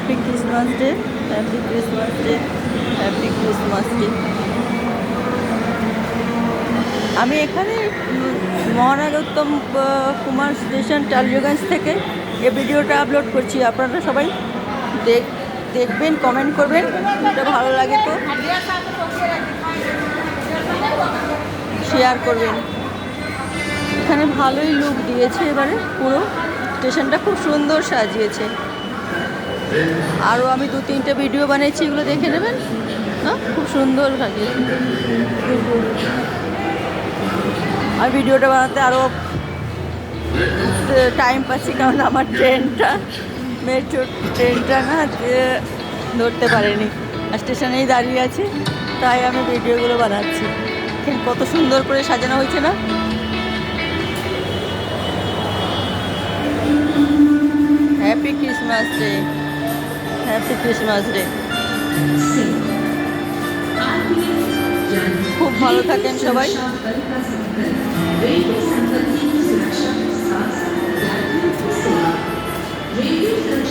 Happy Christmas day, happy Christmas day, happy Christmas day. আমি এখানে মহারাজা Uttam Kumar station Tollygunge থেকে এই ভিডিওটা আপলোড করছি। আপনারা সবাই দেখবেন, কমেন্ট করবেন, এটা ভালো লাগে তো শেয়ার করবেন। এখানে ভালোই লুক দিয়েছে, এবারে পুরো স্টেশনটা খুব সুন্দর সাজিয়েছে। আরও আমি 2-3টে ভিডিও বানিয়েছি, এগুলো দেখে নেবেন। না, খুব সুন্দর সাজিয়েছে। আর ভিডিওটা বানাতে আরও টাইম পাচ্ছি, কারণ আমার মেট্রো ট্রেনটা না ধরতে পারেনি, আর স্টেশনেই দাঁড়িয়ে আছে, তাই আমি ভিডিওগুলো বানাচ্ছি। কত সুন্দর করে সাজানো হয়েছে না? Happy Christmas day, happy Christmas day. খুব ভালো থাকেন সবাই।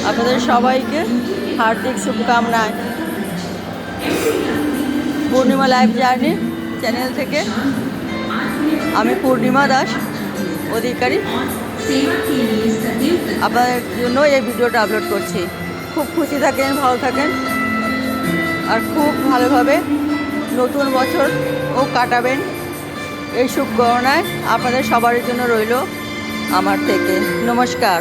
আপনাদের সবাইকে হার্দিক শুভকামনায় পূর্ণিমা লাইভ জার্নি চ্যানেল থেকে আমি পূর্ণিমা দাস অধিকারী আপনাদের জন্য এই ভিডিওটা আপলোড করছি। খুব খুশি থাকেন, ভালো থাকেন, আর খুব ভালোভাবে নতুন বছর ও কাটাবেন, এই শুভকামনায় আপনাদের সবার জন্য রইল আমার থেকে। নমস্কার।